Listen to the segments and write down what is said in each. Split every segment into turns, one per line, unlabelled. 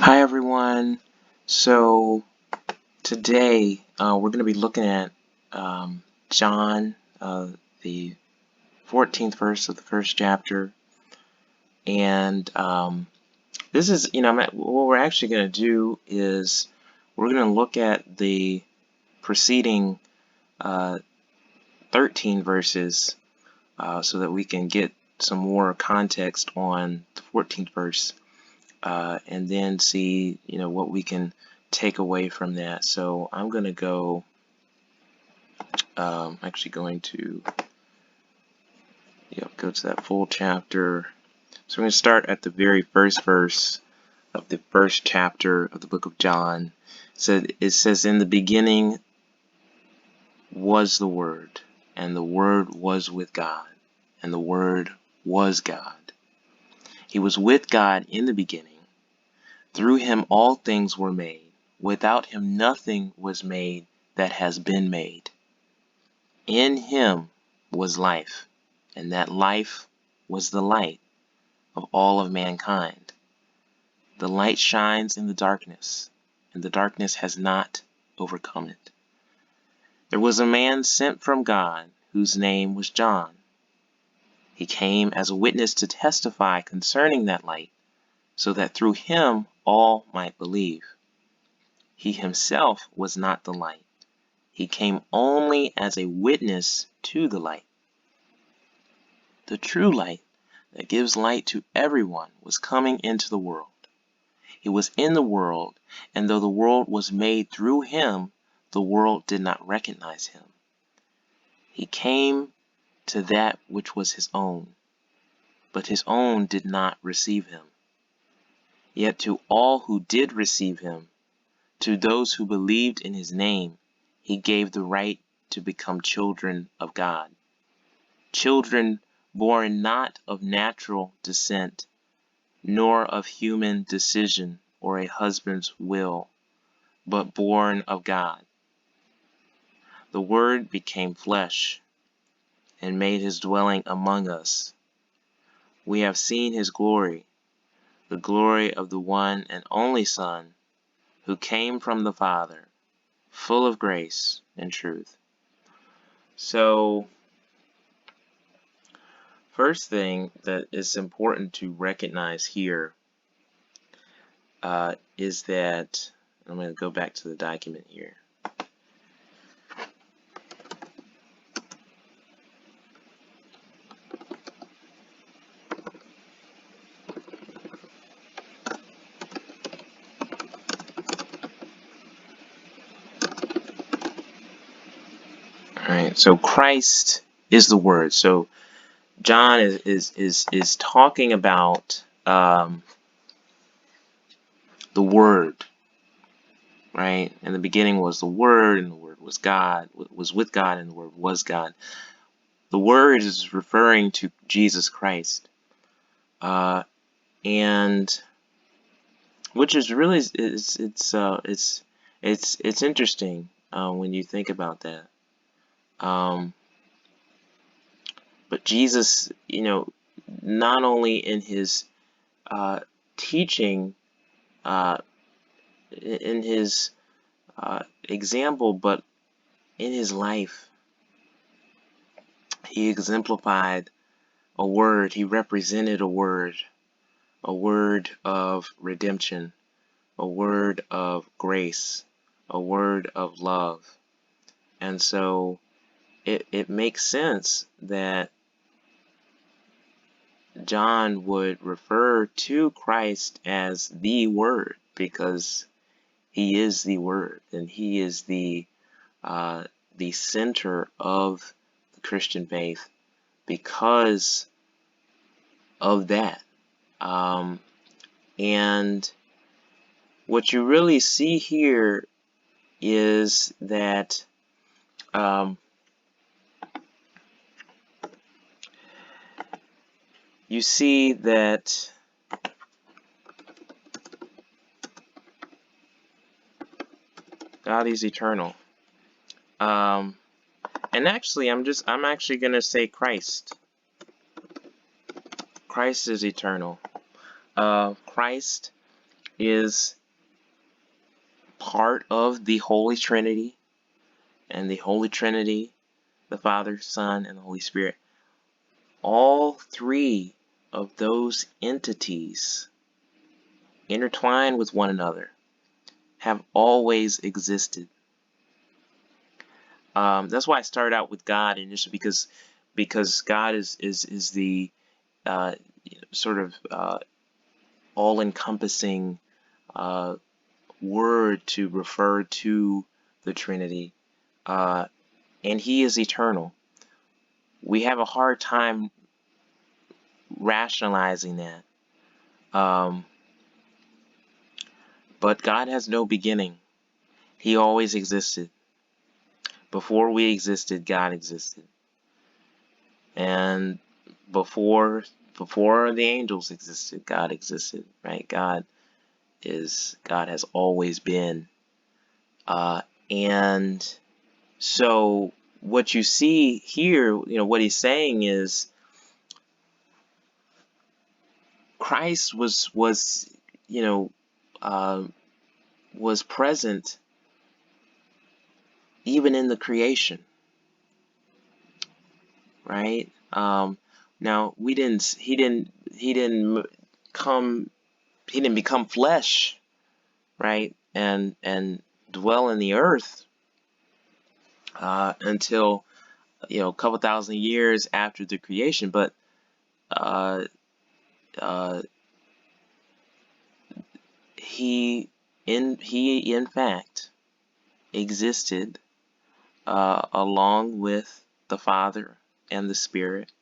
Hi everyone. So today we're going to be looking at John, the 14th verse of the first chapter, and this is, what we're actually going to do is we're going to look at the preceding 13 verses so that we can get some more context on the 14th verse. And then see, what we can take away from that. So I'm going to go, actually going to, go to that full chapter. So we're going to start at the very first verse of the first chapter of the book of John. So it says, "In the beginning was the Word, and the Word was with God, and the Word was God. He was with God in the beginning. Through him all things were made. Without him nothing was made that has been made. In him was life, and that life was the light of all of mankind. The light shines in the darkness, and the darkness has not overcome it. There was a man sent from God whose name was John. He came as a witness to testify concerning that light, so that through him all might believe. He himself was not the light. He came only as a witness to the light. The true light that gives light to everyone was coming into the world. He was in the world, and though the world was made through him, the world did not recognize him. He came to that which was his own, but his own did not receive him. Yet to all who did receive him, to those who believed in his name, he gave the right to become children of God. Children born not of natural descent, nor of human decision or a husband's will, but born of God. The Word became flesh and made his dwelling among us. We have seen his glory, the glory of the one and only Son, who came from the Father, full of grace and truth." So, first thing that is important to recognize here is that, I'm going to go back to the document here. Alright, so Christ is the Word. So John is talking about the Word, right? In the beginning was the Word, and the Word was God, was with God, and the Word was God. The Word is referring to Jesus Christ, and which is really it's interesting when you think about that. But Jesus, not only in his teaching, in his example, but in his life, he exemplified a word. He represented a word of redemption, a word of grace, a word of love. And so it makes sense that John would refer to Christ as the Word, because he is the Word, and he is the center of the Christian faith because of that. And what you really see here is that you see that God is eternal. And actually, I'm actually going to say Christ. Christ is eternal. Christ is part of the Holy Trinity, and the Holy Trinity, the Father, Son, and the Holy Spirit, all three of those entities intertwined with one another have always existed. That's why I started out with God initially, because God is the sort of all-encompassing word to refer to the Trinity, and He is eternal. We have a hard time rationalizing that, but God has no beginning. He always existed. Before we existed, God existed, and before the angels existed, God existed. Right? God has always been, and so what you see here, what He's saying is Christ was present even in the creation, right? Now he didn't become flesh, right? And dwell in the earth until a couple thousand years after the creation, but he in fact existed along with the Father and the Spirit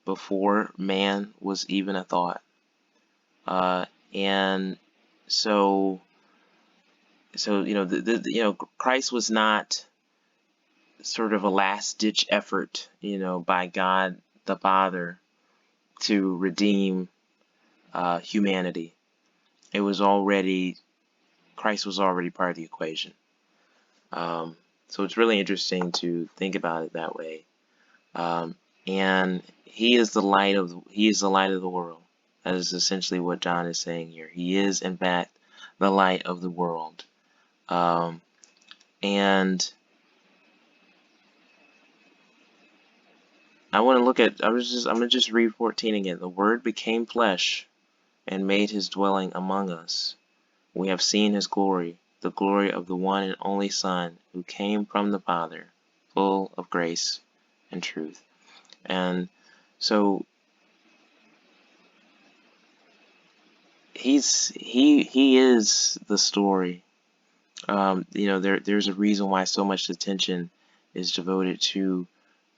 before man was even a thought, and so Christ was not sort of a last-ditch effort, by God the Father to redeem humanity. Christ was already part of the equation. So it's really interesting to think about it that way. And He is the light of the world. That is essentially what John is saying here. He is, in fact, the light of the world. And I want to look at. I'm gonna just read 14 again. The Word became flesh and made His dwelling among us. We have seen His glory, the glory of the one and only Son, who came from the Father, full of grace and truth. And so he is the story. There's a reason why so much attention is devoted to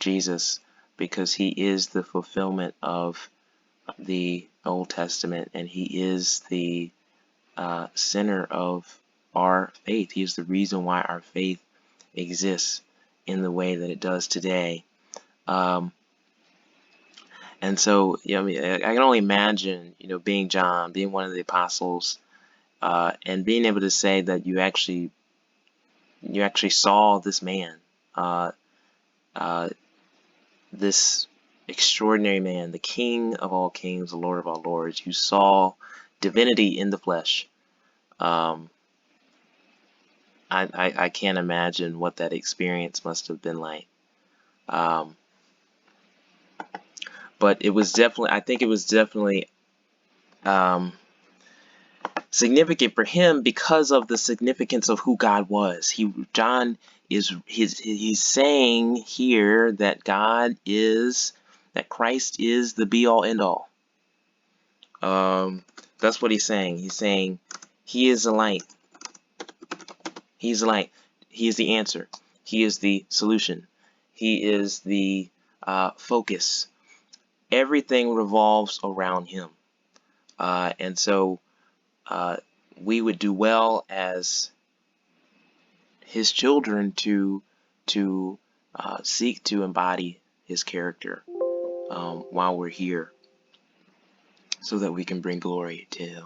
Jesus, because He is the fulfillment of the Old Testament, and He is the center of our faith. He is the reason why our faith exists in the way that it does today. And so, I can only imagine, being John, being one of the apostles, and being able to say that you actually saw this man, this extraordinary man, the King of all kings, the Lord of all lords. You saw divinity in the flesh. I can't imagine what that experience must have been like. But it was definitely, I think it was definitely significant for him because of the significance of who God was. John he's saying here that Christ is the be all end all. That's what he's saying. He's saying He is the light. He's the light. He is the answer. He is the solution. He is the focus. Everything revolves around Him. And so we would do well as His children to seek to embody His character while we're here, so that we can bring glory to Him.